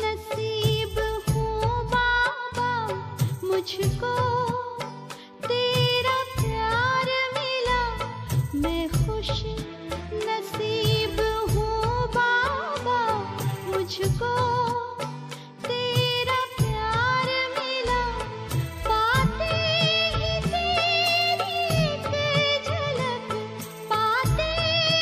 नसीब हूँ बाबा मुझको तेरा प्यार मिला। मैं खुश नसीब हूँ बाबा मुझको तेरा प्यार मिला। पाते ही तेरी एक झलक, पाते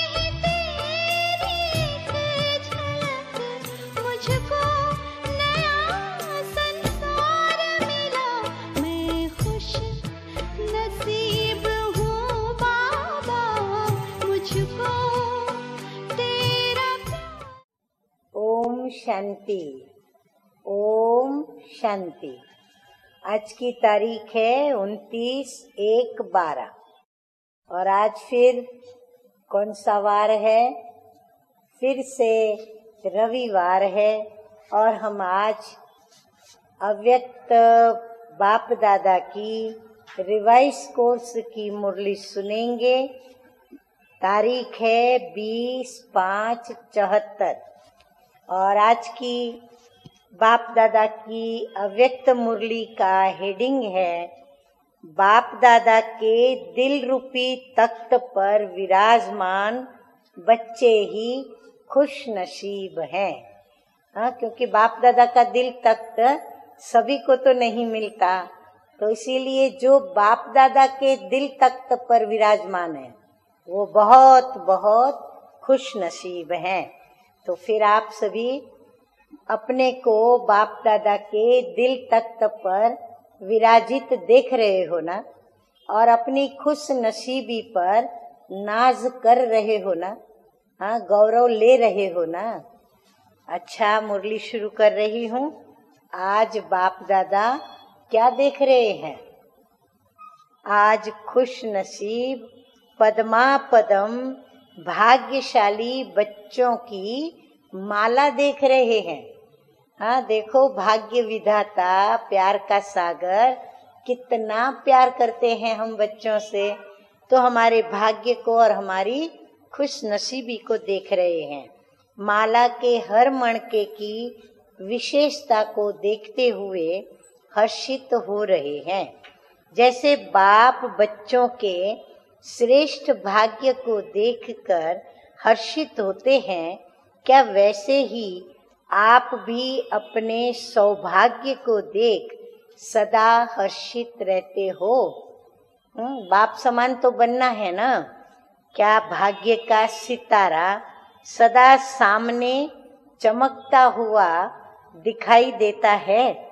ही तेरी एक झलक, मुझको नया संसार मिला। मैं खुश नसीब हूँ बाबा मुझको तेरा प्यार। ओम शांति, ओम शांति। आज की तारीख है 29/1/12 और आज फिर कौन सा वार है? फिर से रविवार है और हम आज अव्यक्त बाप दादा की रिवाइज कोर्स की मुरली सुनेंगे। तारीख है 20/5/74 और आज की बाप दादा की अव्यक्त मुरली का हेडिंग है बाप दादा के दिल रूपी तख्त पर विराजमान बच्चे ही खुश नसीब हैं। क्योंकि बाप दादा का दिल तख्त सभी को तो नहीं मिलता, तो इसीलिए जो बाप दादा के दिल तख्त पर विराजमान है वो बहुत बहुत खुश नसीब हैं। तो फिर आप सभी अपने को बाप दादा के दिल तख्त पर विराजित देख रहे हो ना, और अपनी खुश नसीबी पर नाज कर रहे हो ना, गौरव ले रहे हो ना। अच्छा, मुरली शुरू कर रही हूँ। आज बाप दादा क्या देख रहे हैं? आज खुश नसीब पद्मा पदम भाग्यशाली बच्चों की माला देख रहे हैं। देखो, भाग्य विधाता प्यार का सागर कितना प्यार करते हैं हम बच्चों से, तो हमारे भाग्य को और हमारी खुश नसीबी को देख रहे हैं। माला के हर मणके की विशेषता को देखते हुए हर्षित हो रहे हैं। जैसे बाप बच्चों के श्रेष्ठ भाग्य को देखकर हर्षित होते हैं, क्या वैसे ही आप भी अपने सौभाग्य को देख सदा हर्षित रहते हो? बाप समान तो बनना है ना। क्या भाग्य का सितारा सदा सामने चमकता हुआ दिखाई देता है,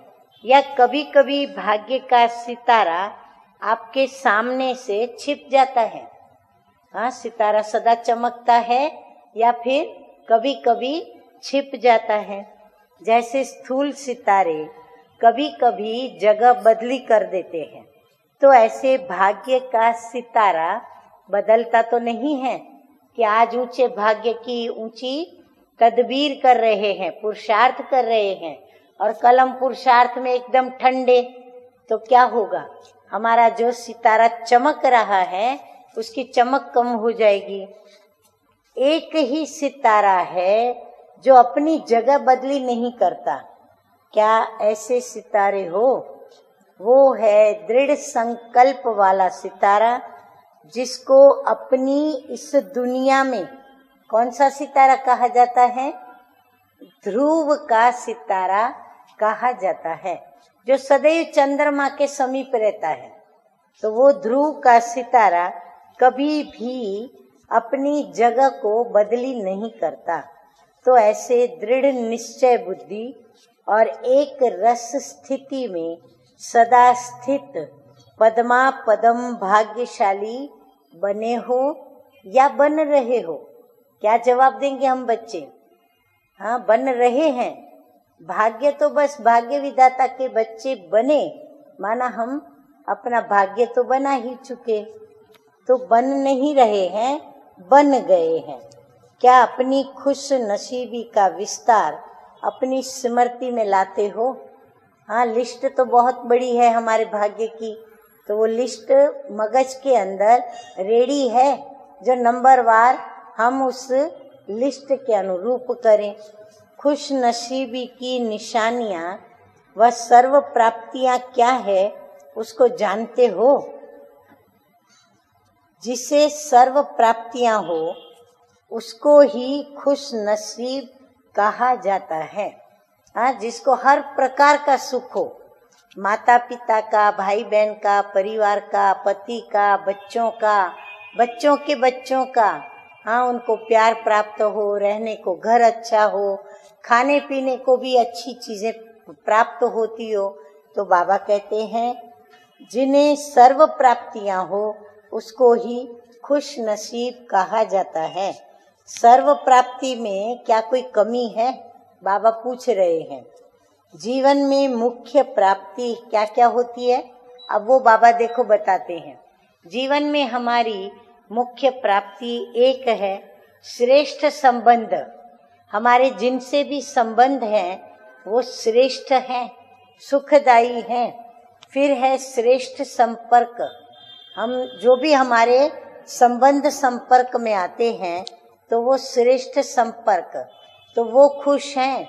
या कभी कभी भाग्य का सितारा आपके सामने से छिप जाता है? सितारा सदा चमकता है या फिर कभी कभी छिप जाता है। जैसे स्थूल सितारे कभी कभी जगह बदली कर देते हैं, तो ऐसे भाग्य का सितारा बदलता तो नहीं है कि आज ऊंचे भाग्य की ऊंची तदबीर कर रहे हैं, पुरुषार्थ कर रहे हैं, और कल हम पुरुषार्थ में एकदम ठंडे, तो क्या होगा? हमारा जो सितारा चमक रहा है उसकी चमक कम हो जाएगी। एक ही सितारा है जो अपनी जगह बदली नहीं करता। क्या ऐसे सितारे हो? वो है दृढ़ संकल्प वाला सितारा, जिसको अपनी इस दुनिया में कौन सा सितारा कहा जाता है? ध्रुव का सितारा कहा जाता है, जो सदैव चंद्रमा के समीप रहता है। तो वो ध्रुव का सितारा कभी भी अपनी जगह को बदली नहीं करता। तो ऐसे दृढ़ निश्चय बुद्धि और एक रस स्थिति में सदा स्थित पद्मा पदम भाग्यशाली बने हो या बन रहे हो? क्या जवाब देंगे हम बच्चे? बन रहे हैं। भाग्य तो बस भाग्य विधाता के बच्चे बने, माना हम अपना भाग्य तो बना ही चुके, तो बन नहीं रहे हैं, बन गए हैं। क्या अपनी खुश नसीबी का विस्तार अपनी स्मृति में लाते हो? लिस्ट तो बहुत बड़ी है हमारे भाग्य की, तो वो लिस्ट मगज के अंदर रेडी है, जो नंबरवार हम उस लिस्ट के अनुरूप करें। खुश नसीबी की निशानियां व सर्व प्राप्तियां क्या है उसको जानते हो? जिसे सर्व प्राप्तियां हो उसको ही खुश नसीब कहा जाता है। हाँ, जिसको हर प्रकार का सुख हो, माता पिता का, भाई बहन का, परिवार का, पति का, बच्चों का, बच्चों के बच्चों का, हाँ, उनको प्यार प्राप्त हो, रहने को घर अच्छा हो, खाने पीने को भी अच्छी चीजें प्राप्त होती हो, तो बाबा कहते हैं जिन्हें सर्व प्राप्तियां हो उसको ही खुश नसीब कहा जाता है। सर्व प्राप्ति में क्या कोई कमी है? बाबा पूछ रहे हैं। जीवन में मुख्य प्राप्ति क्या क्या होती है? अब वो बाबा देखो बताते हैं। जीवन में हमारी मुख्य प्राप्ति एक है श्रेष्ठ संबंध। हमारे जिनसे भी संबंध है वो श्रेष्ठ हैं, सुखदायी हैं। फिर है श्रेष्ठ संपर्क। हम जो भी हमारे संपर्क में आते हैं तो वो श्रेष्ठ संपर्क, तो वो खुश हैं,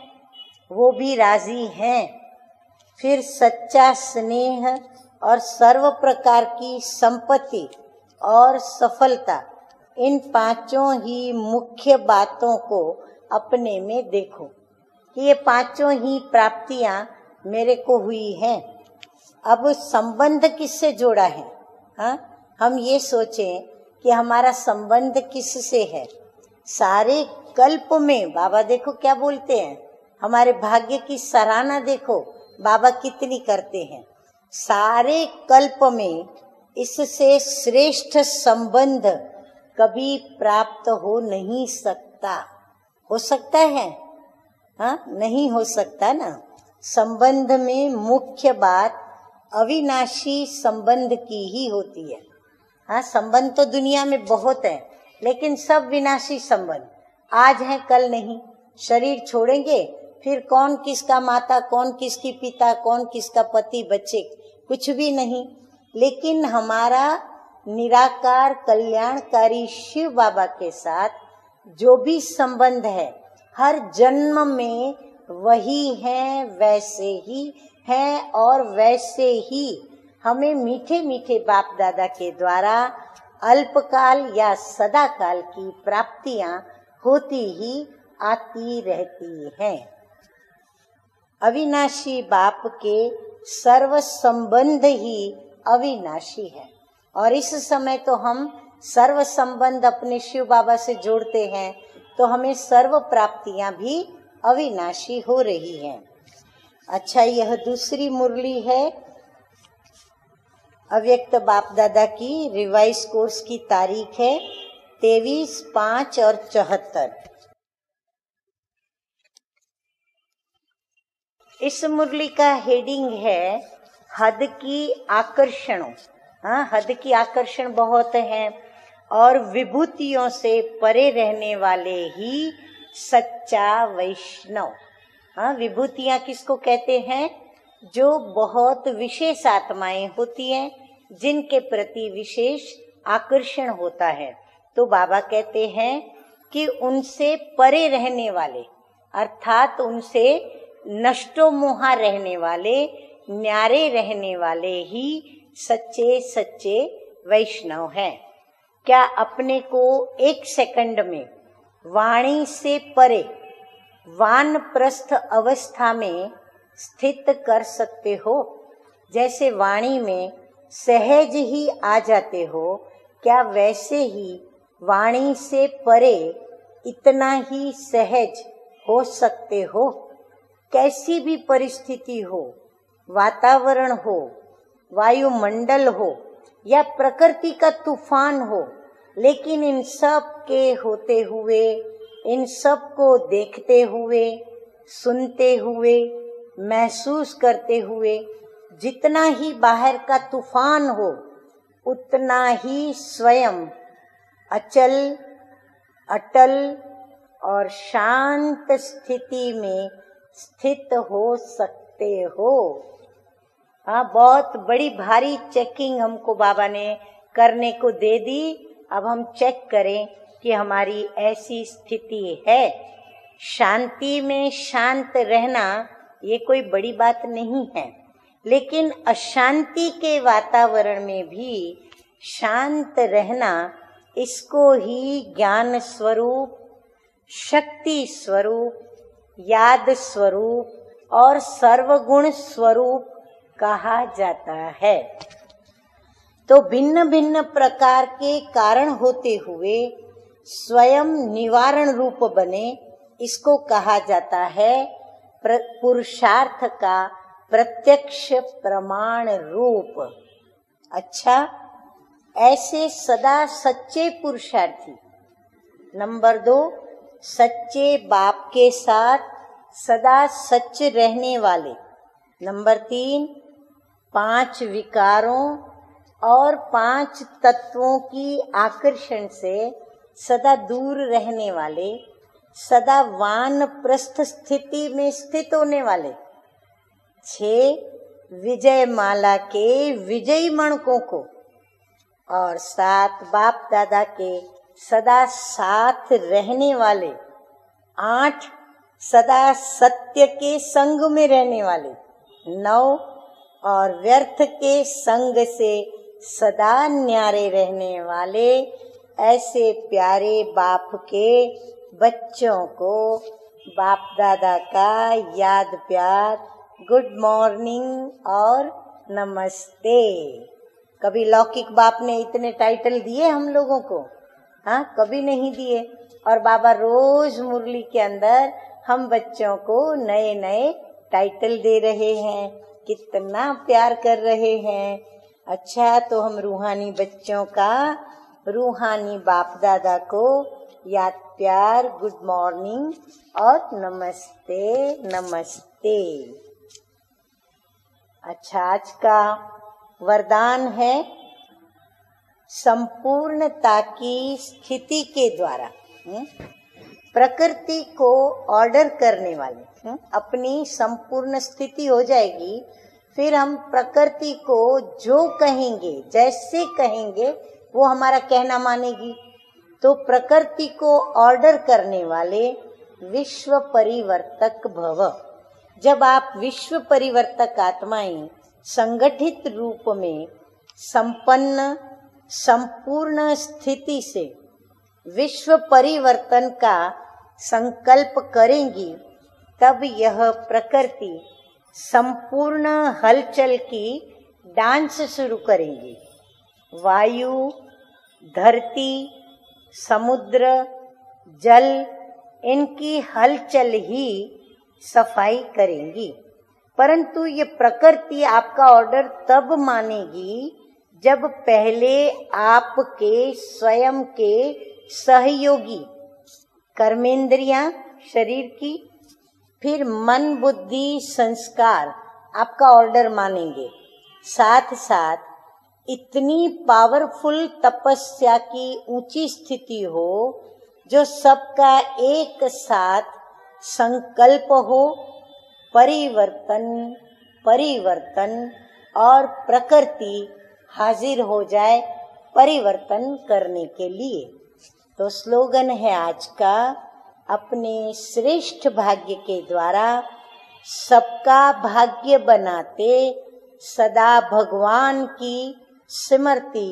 वो भी राजी हैं। फिर सच्चा स्नेह और सर्व प्रकार की संपत्ति और सफलता, इन पांचों ही मुख्य बातों को अपने में देखो कि ये पांचों ही प्राप्तियां मेरे को हुई हैं। अब संबंध किससे जोड़ा है? हाँ, हम ये सोचें कि हमारा संबंध किससे है। सारे कल्प में बाबा देखो क्या बोलते हैं, हमारे भाग्य की सराहना देखो बाबा कितनी करते हैं। सारे कल्प में इससे श्रेष्ठ संबंध कभी प्राप्त हो नहीं सकता। हो सकता है? हाँ, नहीं हो सकता ना। संबंध में मुख्य बात अविनाशी संबंध की ही होती है। हाँ, संबंध तो दुनिया में बहुत है, लेकिन सब विनाशी संबंध, आज है कल नहीं। शरीर छोड़ेंगे, फिर कौन किसका माता, कौन किसकी पिता, कौन किसका पति, बच्चे, कुछ भी नहीं। लेकिन हमारा निराकार कल्याणकारी शिव बाबा के साथ जो भी संबंध है, हर जन्म में वही है, वैसे ही है और वैसे ही हमें मीठे मीठे बाप दादा के द्वारा अल्पकाल या सदाकाल की प्राप्तियां होती ही आती रहती हैं। अविनाशी बाप के सर्व संबंध ही अविनाशी है, और इस समय तो हम सर्व संबंध अपने शिव बाबा से जोड़ते हैं, तो हमें सर्व प्राप्तियां भी अविनाशी हो रही हैं। अच्छा, यह दूसरी मुरली है अव्यक्त बाप दादा की। रिवाइज कोर्स की तारीख है 23/5/74। इस मुरली का हेडिंग है हद की आकर्षणों। हाँ, हद की आकर्षण बहुत है, और विभूतियों से परे रहने वाले ही सच्चा वैष्णव। हाँ, विभूतियां किसको कहते हैं? जो बहुत विशेष आत्माएं होती हैं, जिनके प्रति विशेष आकर्षण होता है। तो बाबा कहते हैं कि उनसे परे रहने वाले, अर्थात उनसे नष्टो मोहा रहने वाले, न्यारे रहने वाले ही सच्चे सच्चे वैष्णव हैं। क्या अपने को एक सेकंड में वाणी से परे वानप्रस्थ अवस्था में स्थित कर सकते हो? जैसे वाणी में सहज ही आ जाते हो, क्या वैसे ही वाणी से परे इतना ही सहज हो सकते हो? कैसी भी परिस्थिति हो, वातावरण हो, वायुमंडल हो या प्रकृति का तूफान हो, लेकिन इन सब के होते हुए, इन सब को देखते हुए, सुनते हुए, महसूस करते हुए, जितना ही बाहर का तूफान हो, उतना ही स्वयं अचल, अटल और शांत स्थिति में स्थित हो सकते हो। हाँ, बहुत बड़ी भारी चेकिंग हमको बाबा ने करने को दे दी। अब हम चेक करें कि हमारी ऐसी स्थिति है। शांति में शांत रहना ये कोई बड़ी बात नहीं है, लेकिन अशांति के वातावरण में भी शांत रहना, इसको ही ज्ञान स्वरूप, शक्ति स्वरूप, याद स्वरूप और सर्वगुण स्वरूप कहा जाता है। तो भिन्न भिन्न प्रकार के कारण होते हुए स्वयं निवारण रूप बने, इसको कहा जाता है पुरुषार्थ का प्रत्यक्ष प्रमाण रूप। अच्छा, ऐसे सदा सच्चे पुरुषार्थी। नंबर 2, सच्चे बाप के साथ सदा सच रहने वाले। नंबर 3, 5 विकारों और 5 तत्वों की आकर्षण से सदा दूर रहने वाले, सदा वानप्रस्थ स्थिति में स्थित होने वाले। 6, विजय माला के विजयी मणकों को। और 7, बाप दादा के सदा साथ रहने वाले। 8, सदा सत्य के संग में रहने वाले। 9, और व्यर्थ के संग से सदा न्यारे रहने वाले ऐसे प्यारे बाप के बच्चों को बाप दादा का याद प्यार, गुड मॉर्निंग और नमस्ते। कभी लौकिक बाप ने इतने टाइटल दिए हम लोगों को? हाँ, कभी नहीं दिए। और बाबा रोज मुरली के अंदर हम बच्चों को नए नए टाइटल दे रहे हैं, कितना प्यार कर रहे हैं। अच्छा, तो हम रूहानी बच्चों का रूहानी बाप दादा को याद प्यार, गुड मॉर्निंग और नमस्ते नमस्ते। अच्छा, आज का वरदान है संपूर्णता की स्थिति के द्वारा प्रकृति को ऑर्डर करने वाले। अपनी संपूर्ण स्थिति हो जाएगी, फिर हम प्रकृति को जो कहेंगे, जैसे कहेंगे, वो हमारा कहना मानेगी। तो प्रकृति को ऑर्डर करने वाले विश्व परिवर्तक भव। जब आप विश्व परिवर्तक आत्माएं संगठित रूप में संपन्न संपूर्ण स्थिति से विश्व परिवर्तन का संकल्प करेंगी, तब यह प्रकृति संपूर्ण हलचल की डांस शुरू करेंगी। वायु, धरती, समुद्र, जल, इनकी हलचल ही सफाई करेंगी। परंतु ये प्रकृति आपका ऑर्डर तब मानेगी जब पहले आपके स्वयं के सहयोगी कर्मेंद्रियां शरीर की, फिर मन, बुद्धि, संस्कार आपका ऑर्डर मानेंगे। साथ साथ इतनी पावरफुल तपस्या की ऊंची स्थिति हो जो सबका एक साथ संकल्प हो, परिवर्तन परिवर्तन और प्रकृति हाजिर हो जाए परिवर्तन करने के लिए। तो स्लोगन है आज का, अपने श्रेष्ठ भाग्य के द्वारा सबका भाग्य बनाते सदा भगवान की स्मृति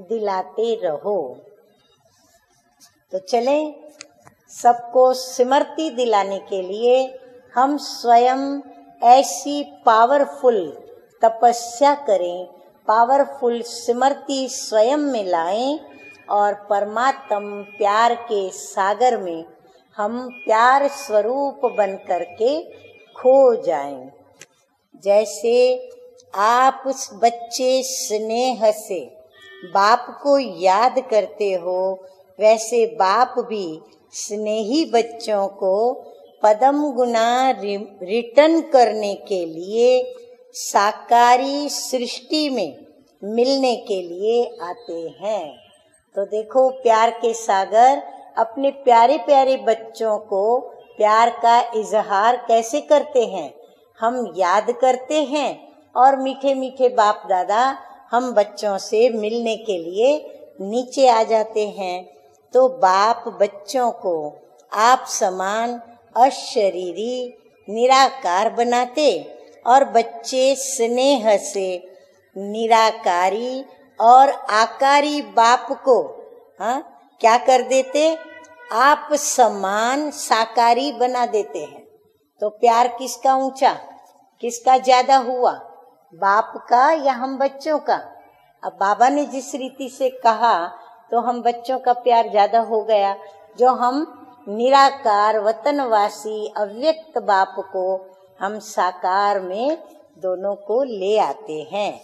दिलाते रहो। तो चले, सबको स्मृति दिलाने के लिए हम स्वयं ऐसी पावरफुल तपस्या करें, पावरफुल स्मृति स्वयं में लाएं और परमात्म प्यार के सागर में हम प्यार स्वरूप बन करके खो जाएं। जैसे आप उस बच्चे स्नेह से बाप को याद करते हो, वैसे बाप भी स्नेही बच्चों को पदम गुना रिटर्न करने के लिए साकारी सृष्टि में मिलने के लिए आते हैं। तो देखो, प्यार के सागर अपने प्यारे प्यारे बच्चों को प्यार का इजहार कैसे करते हैं। हम याद करते हैं और मीठे मीठे बाप दादा हम बच्चों से मिलने के लिए नीचे आ जाते हैं। तो बाप बच्चों को आप समान अशरीरी निराकार बनाते और बच्चे स्नेह से निराकारी और आकारी बाप को क्या कर देते, आप समान साकारी बना देते हैं। तो प्यार किसका ऊंचा, किसका ज्यादा हुआ, बाप का या हम बच्चों का? अब बाबा ने जिस रीति से कहा तो हम बच्चों का प्यार ज्यादा हो गया, जो हम निराकार वतनवासी अव्यक्त बाप को हम साकार में दोनों को ले आते हैं।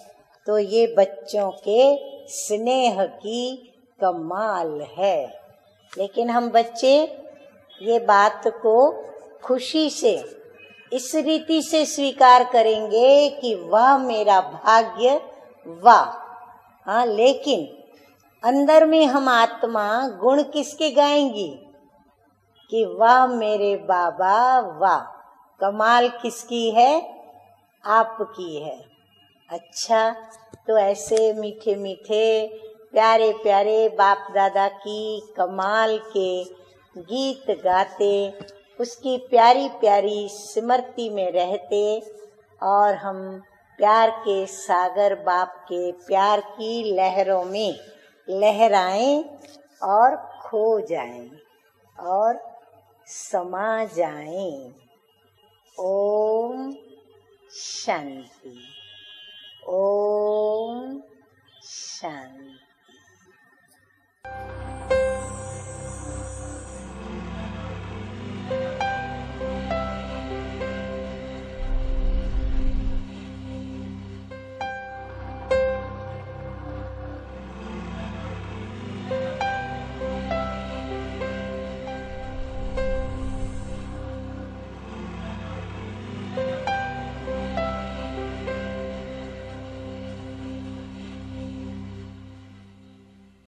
तो ये बच्चों के स्नेह की कमाल है। लेकिन हम बच्चे ये बात को खुशी से इस रीति से स्वीकार करेंगे कि वाह मेरा भाग्य, वाह। लेकिन अंदर में हम आत्मा गुण किसके गाएंगी कि वाह मेरे बाबा, वाह। कमाल किसकी है, आपकी है। अच्छा, तो ऐसे मीठे मीठे प्यारे प्यारे बाप दादा की कमाल के गीत गाते, उसकी प्यारी प्यारी स्मृति में रहते और हम प्यार के सागर बाप के प्यार की लहरों में लहराएं और खो जाएं और समा जाएं। ओम शांति, ओम शांति।